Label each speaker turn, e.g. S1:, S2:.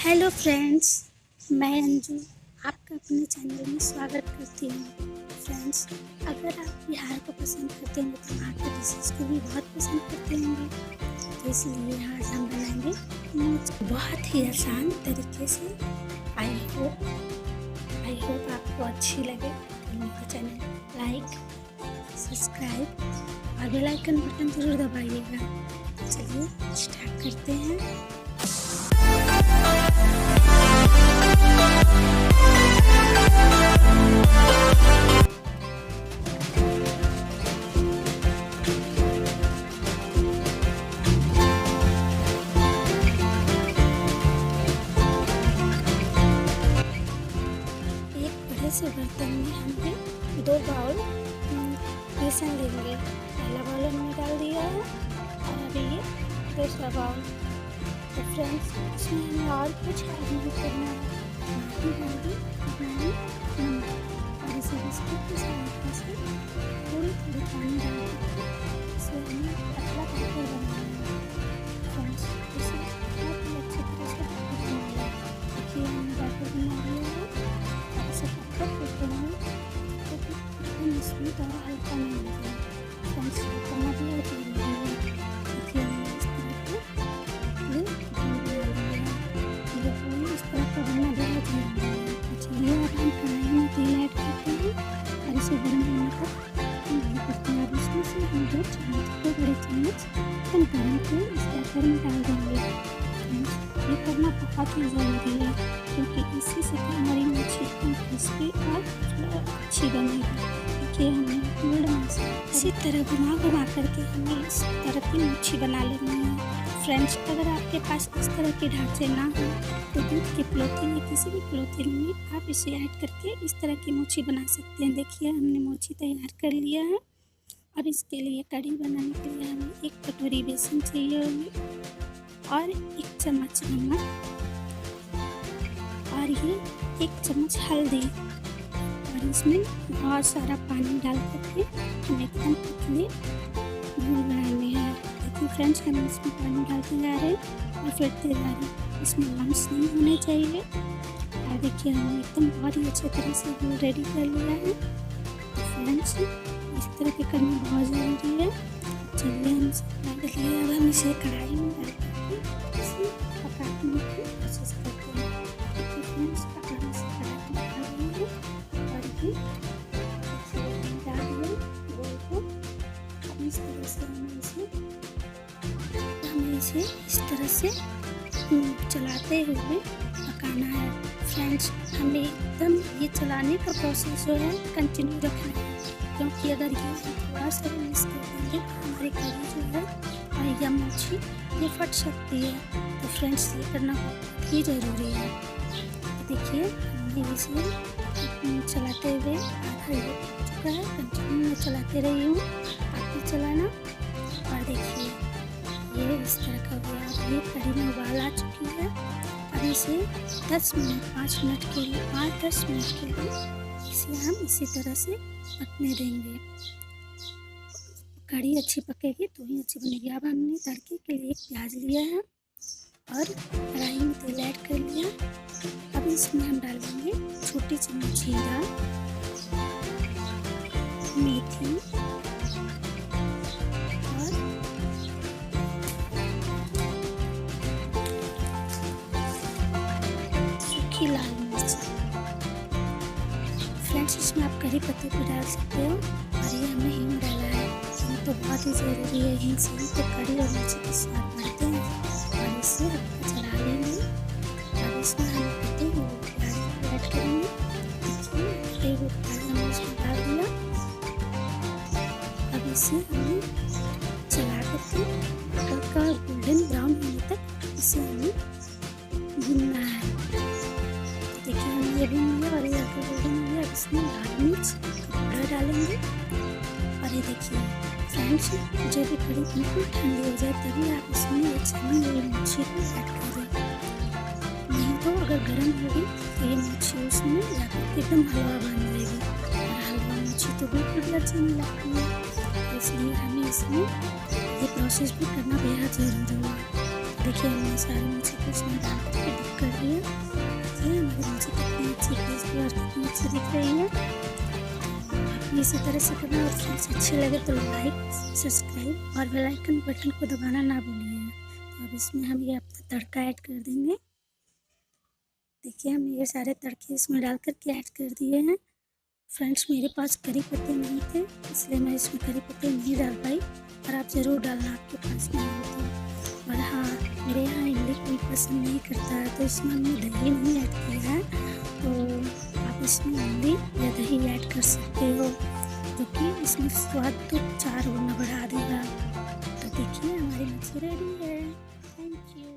S1: Hello friends, मैं अंजू आपका अपने चैनल में स्वागत करती हूँ। फ्रेंड्स, अगर आप बिहार को पसंद करते हैं तो वहाँ के डिशेज को भी बहुत पसंद करते होंगे। तो इसलिए आज हम बनाएंगे मोची बहुत ही आसान तरीके से। आई होप आपको अच्छी लगे। तो मेरे चैनल लाइक, सब्सक्राइब और बेल आइकन बटन ज़रूर दबाइएगा। तो चलिए स्टार्ट करते हैं। से बर्तन में हमने 2 बाउल बेसन लेंगे। पहला बाउल हमने डाल दिया है और अभी ये दूसरा बाउल। तो फ्रेंड्स, इसमें हमें और कुछ ऐड नहीं करना है। और इसे बिस्कुट की सहायता से थोड़ी पानी डाल के इसे हमें पतला करके बनाना है। फ्रेंड्स, इसे बहुत ही अच्छी तरह से बनाना है। देखिए, हमने बैटर बना लिया है। इसमें थोड़ा हल्का नहीं होता है। फ्रेंड्स, करना भी है तो देखिए, हमने इस तरह को ये इस तरह का बनना बहुत जरूरी है। चलिए अब हम कढ़ाई में तेल ऐड करते हैं और इसे गर्म होने तक करते हैं। अब इसमें से हम 2 बड़े चम्मच गरम तेल इस बैटर में डाल देंगे। ये करना बहुत ही ज़रूरी है क्योंकि इसी से हमारी मोची क्रिस्पी और अच्छी बनेगी। देखिए, हमने इसी तरह घुमा करके हमें इस तरह की मोची बना लेनी है। फ्रेंड्स, अगर आपके पास इस तरह के ढांचे ना हो तो दूध की पॉलीथिन या किसी भी पॉलीथिन में आप इसे ऐड करके इस तरह की मोची बना सकते हैं। देखिए, हमने मोची तैयार कर लिया है। अब इसके लिए कढ़ी बनाने के लिए हमें 1 कटोरी बेसन चाहिए होगी और 1 चम्मच नमक और ये 1 चम्मच हल्दी। और इसमें बहुत सारा पानी डाल करके हम एकदम पतले घोल बनाने हैं। देखिए फ्रेंड्स, हम इसमें पानी डालते जा रहे हैं और फेंटते जा रहे हैं। इसमें लम्स नहीं होने चाहिए। और देखिए, हमने एकदम बहुत ही अच्छे तरह से घोल रेडी कर लिया है। फ्रेंड्स, इस तरह के करना बहुत ज़रूरी है। चलिए, हम इसे डाल लिए। अब हम इसे कढ़ाई में डाल करके इसे पकाने की कोशिश करते हैं। देखिए फ्रेंड्स, पकाने से कढ़ाई में डाल देंगे और ये डाल दिए घोल को। अब इस तरह से हमें इसे इस तरह से चलाते हुए पकाना है। फ्रेंड्स, हमें एकदम ये चलाने का प्रोसेस जो है कंटिन्यू रखना है क्योंकि अगर ये थोड़ा सा मिस कर देंगे तो हमारी कढ़ी जो है या मोची ये फट सकती है। तो फ्रेंड्स, ये करना बहुत ही ज़रूरी है। तो देखिए, हमने इसे चलाते हुए आधा ये हो चुका है। कंटिन्यू में चलाते रही हूँ, आप भी चलाना। और देखिए, ये इस तरह का हुआ। अब ये कढ़ी में उबाल आ चुकी है। अब इसे 10 मिनट 5 मिनट के लिए 5-10 मिनट के लिए इसे हम इसी तरह से पकने देंगे। कढ़ी अच्छी पकेगी तो ही अच्छी बनेगी। अब हमने तड़के के लिए 1 प्याज लिया है और कढ़ाई में तेल ऐड कर लिया। अब इसमें हम डालेंगे छोटी चम्मच जीरा, मेथी और सूखी लाल मिर्च। फ्रेंड्स, इसमें आप करी पत्ते भी डाल सकते हो। और ये हमने हींग डाला है। हींग तो बहुत ही ज़रूरी है। हींग से ही तो कढ़ी और मोची के स्वाद बढ़ते हैं। और इसे चला लेंगे और इसमें हम कटे हुए प्याज को ऐड करेंगे। देखिए, कटे हुए प्याज हमने इसमें डाल दिया। अब इसे हमें चला करके हल्का गोल्डन ब्राउन होने तक इसे हमें भूनना है। देखिए, हमने ये भून लिया और ये हल्का गोल्डन हो गया। अब इसमें लाल मिर्च का पाउडर डालेंगे। और ये देखिए फ्रेंड्स, जब भी कढ़ी बिल्कुल ठंडी हो जाए तभी आप इसमें ये छनी हुई मोची को ऐड करें। नहीं तो अगर गर्म होगी तो ये मोची उसमें जाकर एकदम हलवा बन जाएगी। और हलवा मोची तो बिल्कुल भी अच्छी नहीं लगती है। इसलिए हमें इसमें ये प्रोसेस भी करना बेहद ज़रूरी है। देखिए, हमने सारी मोची को इसमें डाल करके कर दिया। देखिए हमारी मच्छी कितनी अच्छी टेस्टी और कितनी अच्छी दिख रही है। आप इसी तरह से करना, और फ्रेंड्स अच्छे लगे तो लाइक, सब्सक्राइब और बेल आइकन बटन को दबाना ना भूलिए। तो अब इसमें हम ये अपना तड़का ऐड कर देंगे। देखिए हम ये सारे तड़के इसमें डाल करके ऐड कर दिए हैं। फ्रेंड्स मेरे पास करी पत्ते नहीं थे, इसलिए मैं इसमें करी पत्ते नहीं डाल पाई, और आप ज़रूर डालना आपके पास नहीं हो तो। और हाँ, मेरे यहाँ इमली कोई पसंद नहीं करता है, तो इसमें हमने दही नहीं ऐड किया है। तो आप इसमें इमली या दही ऐड कर सकते हो, जो कि इसमें स्वाद तो 4 गुना बढ़ा देगा। तो देखिए हमारी मच्छी रेडी है। Thank you.